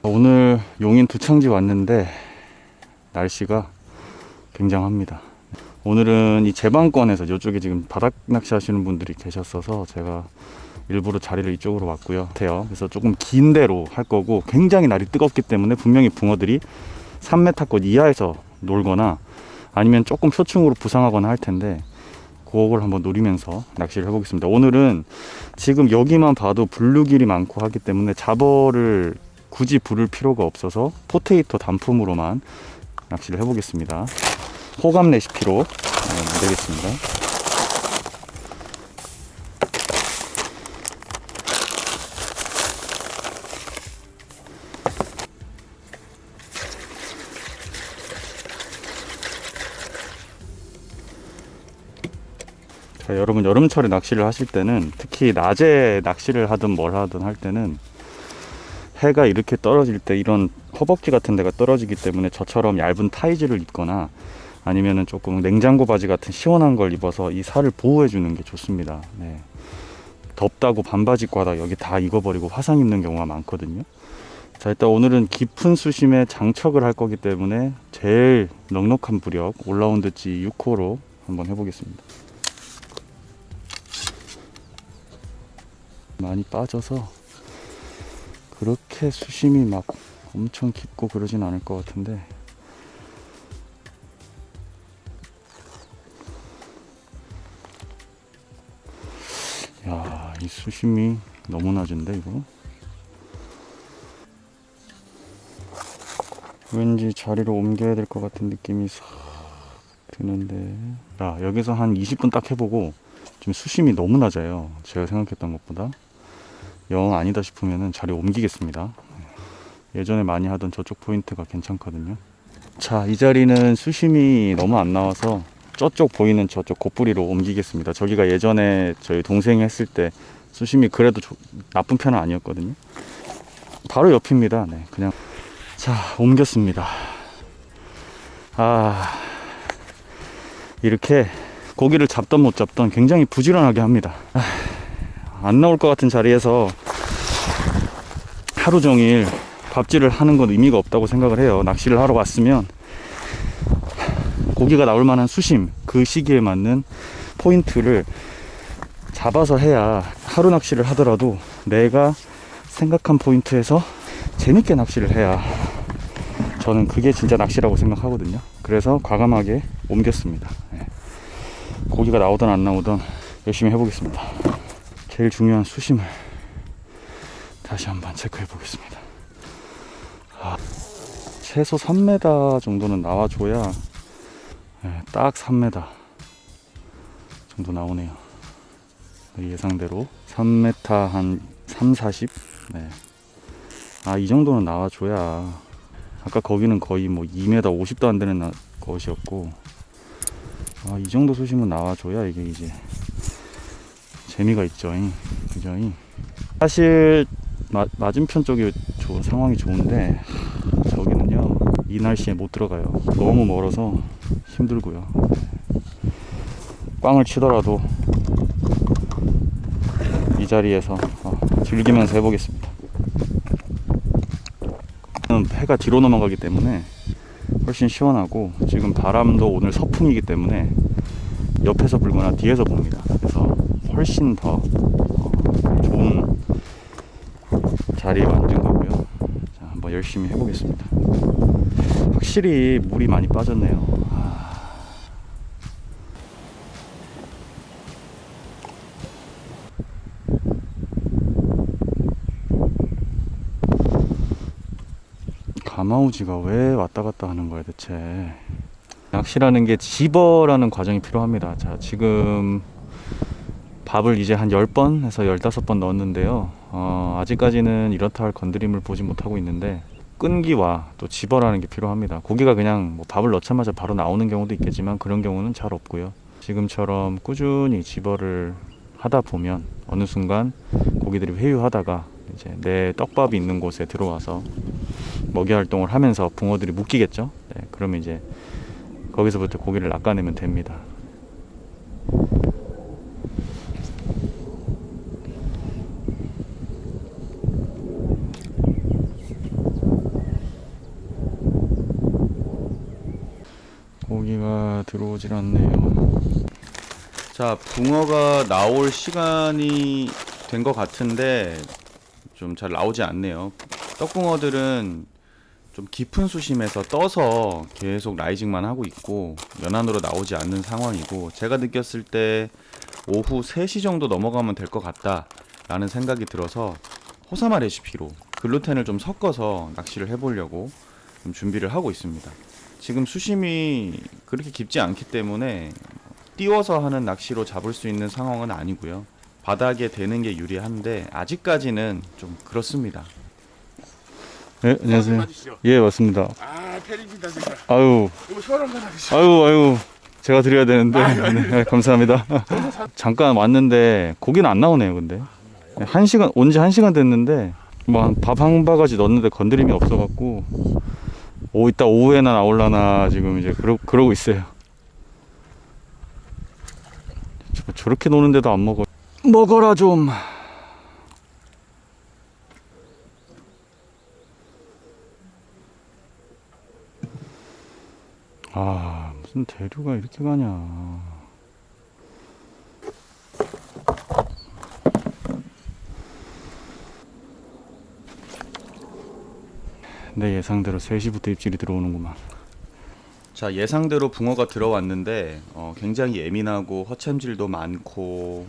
오늘 용인 두창지 왔는데 날씨가 굉장합니다. 오늘은 이 제방권에서 이쪽에 지금 바닥 낚시 하시는 분들이 계셨어서 제가 일부러 자리를 이쪽으로 왔고요. 그래서 조금 긴 데로 할 거고, 굉장히 날이 뜨겁기 때문에 분명히 붕어들이 3m권 이하에서 놀거나 아니면 조금 표층으로 부상하거나 할 텐데, 그걸 한번 노리면서 낚시를 해보겠습니다. 오늘은 지금 여기만 봐도 블루길이 많고 하기 때문에 잡어를 굳이 부를 필요가 없어서 포테이토 단품으로만 낚시를 해보겠습니다. 호감 레시피로 되겠습니다. 자, 여러분, 여름철에 낚시를 하실 때는, 특히 낮에 낚시를 하든 뭘 하든 할 때는 해가 이렇게 떨어질 때 이런 허벅지 같은 데가 떨어지기 때문에 저처럼 얇은 타이즈를 입거나 아니면은 조금 냉장고 바지 같은 시원한 걸 입어서 이 살을 보호해 주는 게 좋습니다. 네. 덥다고 반바지 꽈다 여기 다 익어버리고 화상 입는 경우가 많거든요. 자, 일단 오늘은 깊은 수심에 장척을 할 거기 때문에 제일 넉넉한 부력 올라운드지 6호로 한번 해보겠습니다. 많이 빠져서 그렇게 수심이 막 엄청 깊고 그러진 않을 것 같은데, 야, 이 수심이 너무 낮은데 이거? 왠지 자리를 옮겨야 될 것 같은 느낌이 싹 드는데. 자, 여기서 한 20분 딱 해보고 지금 수심이 너무 낮아요. 제가 생각했던 것보다. 영 아니다 싶으면 자리 옮기겠습니다. 예전에 많이 하던 저쪽 포인트가 괜찮거든요. 자, 이 자리는 수심이 너무 안 나와서 저쪽 보이는 저쪽 곱부리로 옮기겠습니다. 저기가 예전에 저희 동생이 했을 때 수심이 그래도 나쁜 편은 아니었거든요. 바로 옆입니다. 네, 그냥. 자, 옮겼습니다. 이렇게 고기를 잡던 못 잡던 굉장히 부지런하게 합니다. 안 나올 것 같은 자리에서 하루 종일 밥질을 하는 건 의미가 없다고 생각을 해요. 낚시를 하러 왔으면 고기가 나올 만한 수심, 그 시기에 맞는 포인트를 잡아서 해야 하루 낚시를 하더라도 내가 생각한 포인트에서 재밌게 낚시를 해야, 저는 그게 진짜 낚시라고 생각하거든요. 그래서 과감하게 옮겼습니다. 고기가 나오든 안 나오든 열심히 해보겠습니다. 제일 중요한 수심을 다시 한번 체크해 보겠습니다. 최소 3m 정도는 나와줘야, 딱 3m 정도 나오네요. 예상대로 3m 한 3, 40? 네. 이 정도는 나와줘야, 아까 거기는 거의 뭐 2m 50도 안 되는 것이었고, 이 정도 수심은 나와줘야 이게 이제 재미가 있죠. 그죠? 사실 맞은편 쪽이 상황이 좋은데 저기는요, 이 날씨에 못 들어가요. 너무 멀어서 힘들고요. 꽝을 치더라도 이 자리에서 즐기면서 해보겠습니다. 해가 뒤로 넘어가기 때문에 훨씬 시원하고, 지금 바람도 오늘 서풍이기 때문에 옆에서 불거나 뒤에서 붑니다. 그래서 훨씬 더 좋은 자리에 만든 거고요. 자, 한번 열심히 해보겠습니다. 확실히 물이 많이 빠졌네요. 가마우지가 왜 왔다 갔다 하는 거야 대체. 낚시라는 게 집어라는 과정이 필요합니다. 자, 지금 밥을 이제 한 10번에서 15번 넣었는데요. 아직까지는 이렇다 할 건드림을 보지 못하고 있는데, 끈기와 또 집어라는 게 필요합니다. 고기가 그냥 뭐 밥을 넣자마자 바로 나오는 경우도 있겠지만 그런 경우는 잘 없고요. 지금처럼 꾸준히 집어를 하다 보면 어느 순간 고기들이 회유하다가 이제 내 떡밥이 있는 곳에 들어와서 먹이 활동을 하면서 붕어들이 묶이겠죠. 네, 그러면 이제 거기서부터 고기를 낚아내면 됩니다. 고기가 들어오질 않네요. 자, 붕어가 나올 시간이 된 것 같은데 좀 잘 나오지 않네요. 떡붕어들은 좀 깊은 수심에서 떠서 계속 라이징만 하고 있고 연안으로 나오지 않는 상황이고, 제가 느꼈을 때 오후 3시 정도 넘어가면 될 것 같다 라는 생각이 들어서 호사마 레시피로 글루텐을 좀 섞어서 낚시를 해보려고 좀 준비를 하고 있습니다. 지금 수심이 그렇게 깊지 않기 때문에 띄워서 하는 낚시로 잡을 수 있는 상황은 아니고요. 바닥에 대는 게 유리한데 아직까지는 좀 그렇습니다. 네, 안녕하세요. 맞으시죠? 예, 맞습니다. 아, 팬입니다, 제가. 아유, 이거 시원한 거 놔주시죠. 아유, 제가 드려야 되는데. 네, 감사합니다. 잠깐 왔는데 고기는 안 나오네요, 근데. 1시간, 온 지 1시간 됐는데, 뭐, 밥 한 바가지 넣었는데 건드림이 없어갖고, 이따 오후에나 나올라나 지금 이제 그러고 있어요. 저렇게 노는데도 안 먹어. 먹어라, 좀. 아, 무슨 대류가 이렇게 가냐. 내 예상대로 3시부터 입질이 들어오는구만. 자, 예상대로 붕어가 들어왔는데 굉장히 예민하고 허챔질도 많고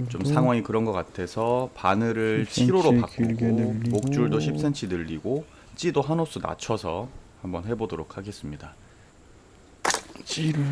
좀 상황이 그런 것 같아서 바늘을 7호로 바꾸고 목줄도 10cm 늘리고 찌도 한 호수 낮춰서 한번 해보도록 하겠습니다. 찌를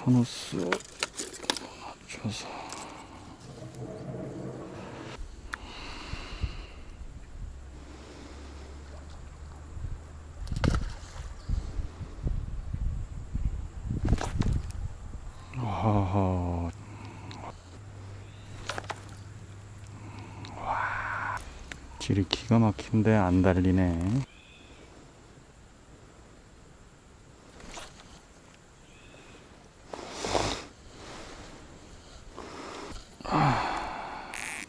한 호수 낮춰서. 하하. 와, 질이 기가 막힌데 안 달리네.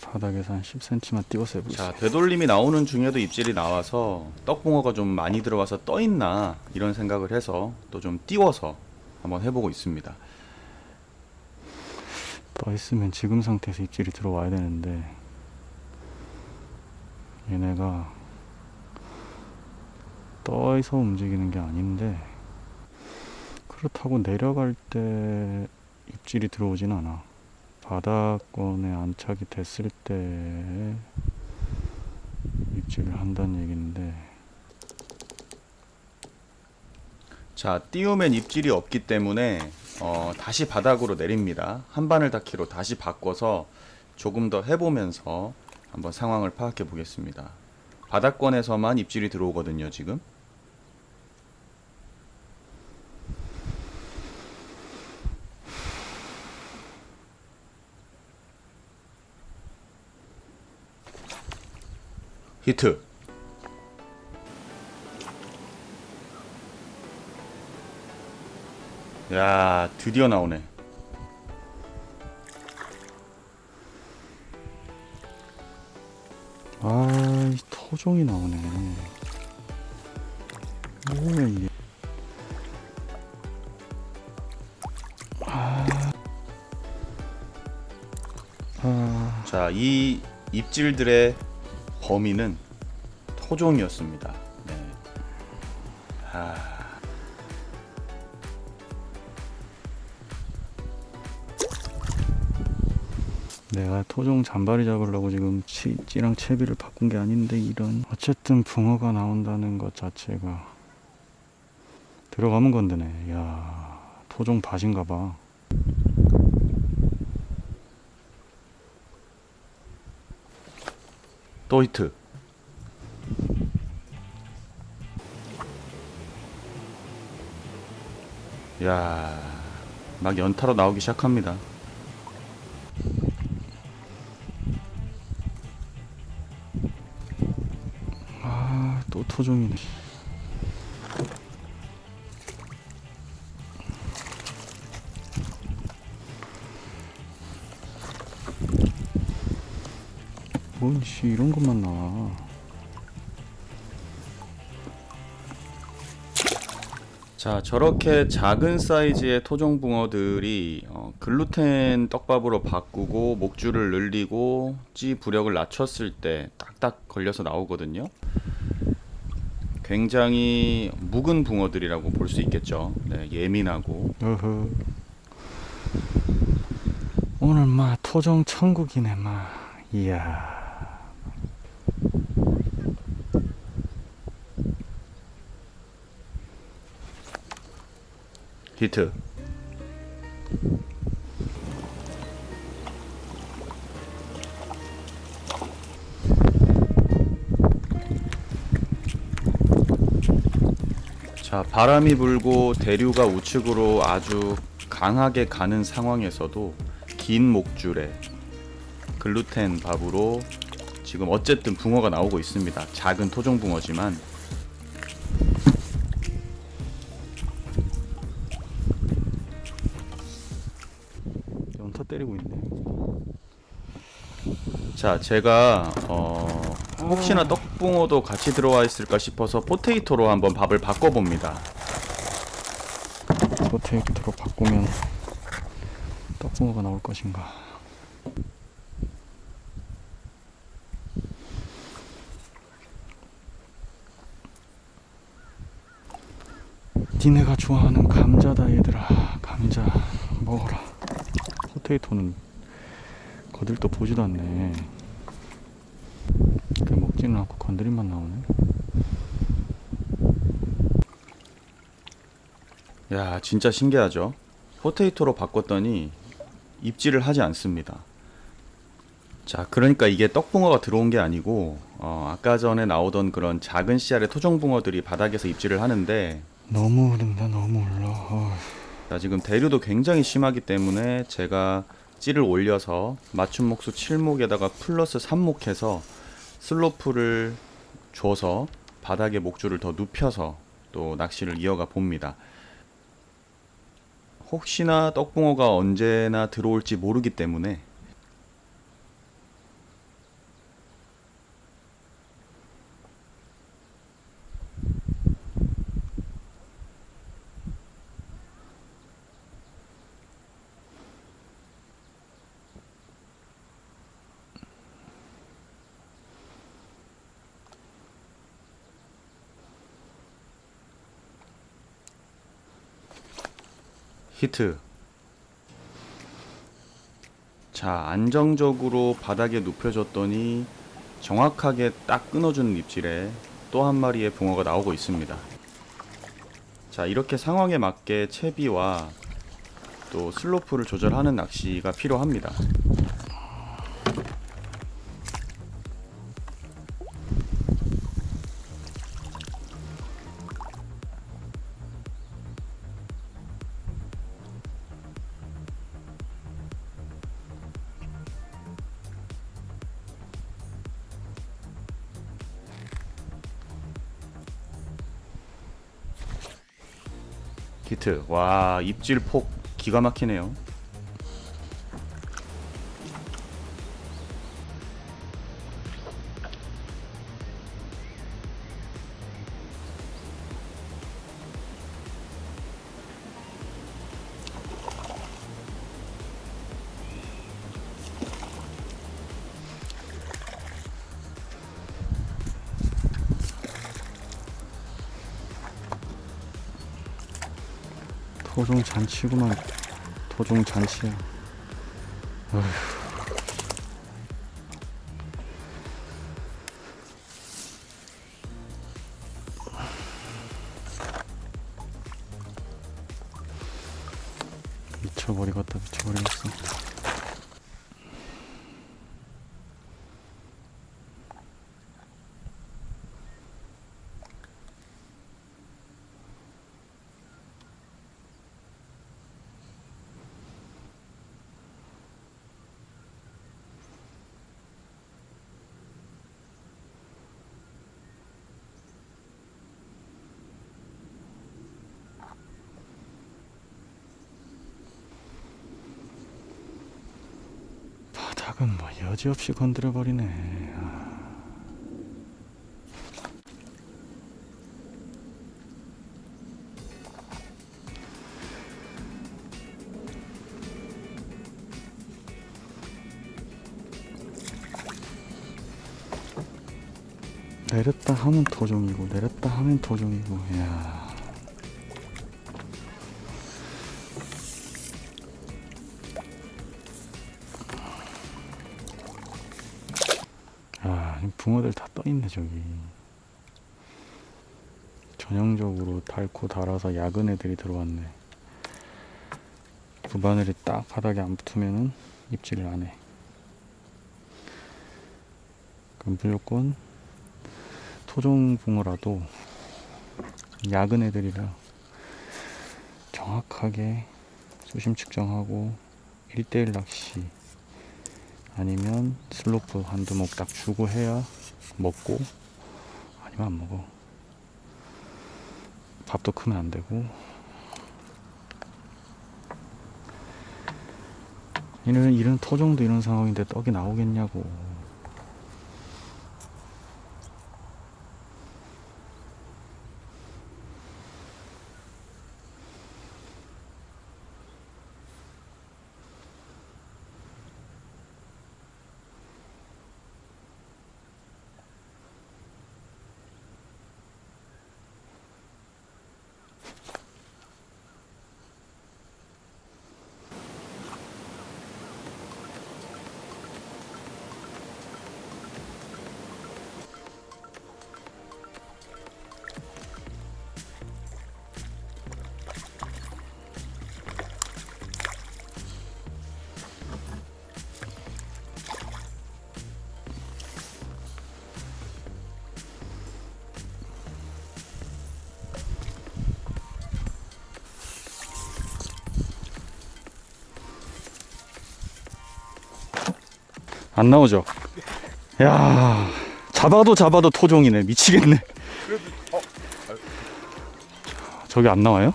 바닥에서 한 10cm만 띄워서 해보겠습니다. 자, 되돌림이 나오는 중에도 입질이 나와서 떡붕어가 좀 많이 들어와서 떠있나 이런 생각을 해서 또 좀 띄워서 한번 해보고 있습니다. 떠있으면 지금 상태에서 입질이 들어와야 되는데 얘네가 떠서 움직이는 게 아닌데, 그렇다고 내려갈 때 입질이 들어오진 않아. 바닥권에 안착이 됐을 때 입질을 한다는 얘기인데. 자, 띄우면 입질이 없기 때문에 다시 바닥으로 내립니다. 한 바늘 닿기로 다시 바꿔서 조금 더 해보면서 한번 상황을 파악해 보겠습니다. 바닥권에서만 입질이 들어오거든요, 지금. 히트. 야, 드디어 나오네. 아, 이 토종이 나오네. 뭐야 이게. 자, 이 입질들의 범위는 토종이었습니다. 네. 내가 토종 잔바리 잡으려고 지금 찌랑 채비를 바꾼 게 아닌데 이런. 어쨌든 붕어가 나온다는 것 자체가 들어가면 건드네. 야, 토종 밭인가 봐. 또 히트. 야, 막 연타로 나오기 시작합니다. 아, 또 토종이네. 뭔씨 이런 것만 나와. 자, 저렇게 작은 사이즈의 토종붕어들이 글루텐 떡밥으로 바꾸고 목줄을 늘리고 찌 부력을 낮췄을 때 딱딱 걸려서 나오거든요. 굉장히 묵은 붕어들이라고 볼 수 있겠죠. 네, 예민하고. 오늘 마 토종 천국이네 마. 이야. 히트. 자, 바람이 불고 대류가 우측으로 아주 강하게 가는 상황에서도 긴 목줄에 글루텐 밥으로 지금 어쨌든 붕어가 나오고 있습니다. 작은 토종 붕어지만 연타 때리고 있네. 자, 제가 혹시나 떡붕어도 같이 들어와 있을까 싶어서 포테이토로 한번 밥을 바꿔봅니다. 포테이토로 바꾸면 떡붕어가 나올 것인가? 니네가 좋아하는 감자다 얘들아. 감자 먹어라. 포테이토는 거들떠 보지도 않네. 먹지는 않고 건드림만 나오네. 야, 진짜 신기하죠? 포테이토로 바꿨더니 입질을 하지 않습니다. 자, 그러니까 이게 떡붕어가 들어온 게 아니고 아까 전에 나오던 그런 작은 씨알의 토종붕어들이 바닥에서 입질을 하는데 너무 흐른다. 너무 흘러. 자, 지금 대류도 굉장히 심하기 때문에 제가 찌를 올려서 맞춤 목수 7목에다가 플러스 3목 해서 슬로프를 줘서 바닥에 목줄을 더 눕혀서 또 낚시를 이어가 봅니다. 혹시나 떡붕어가 언제나 들어올지 모르기 때문에 히트. 자, 안정적으로 바닥에 눕혀줬더니 정확하게 딱 끊어주는 입질에 또 한 마리의 붕어가 나오고 있습니다. 자, 이렇게 상황에 맞게 채비와 또 슬로프를 조절하는 낚시가 필요합니다. 히트. 와, 입질 폭 기가 막히네요. 토종 잔치구만. 토종 잔치야. 어휴. 미쳐버리겠다. 미쳐버리겠어. 바닥은 뭐 여지없이 건드려버리네. 내렸다 하면 토종이고 내렸다 하면 토종이고. 이야. 아, 붕어들 다 떠있네 저기. 전형적으로 닳고 닳아서 약은 애들이 들어왔네. 그 바늘이 딱 바닥에 안 붙으면은 입질을 안 해. 그럼 무조건 토종 붕어라도 약은 애들이라 정확하게 수심 측정하고 1대1 낚시 아니면 슬로프 한두 목 딱 주고 해야 먹고, 아니면 안 먹어. 밥도 크면 안 되고. 이런 토종도 이런 상황인데 떡이 나오겠냐고. 안 나오죠? 야, 잡아도 토종이네. 미치겠네. 저기 안 나와요?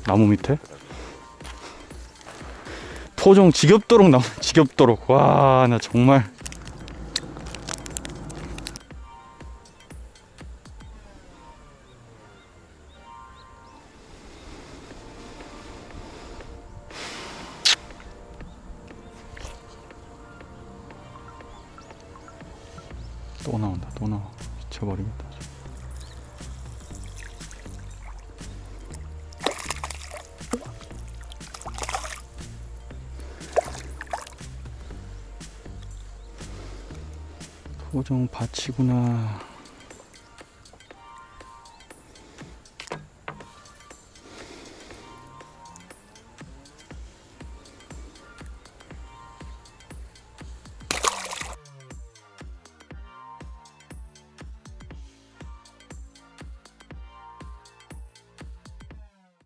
나무 밑에? 토종 지겹도록 나오네. 지겹도록. 와, 나 정말. 또 나온다. 또 나와. 미쳐버리겠다. 토종 밭이구나.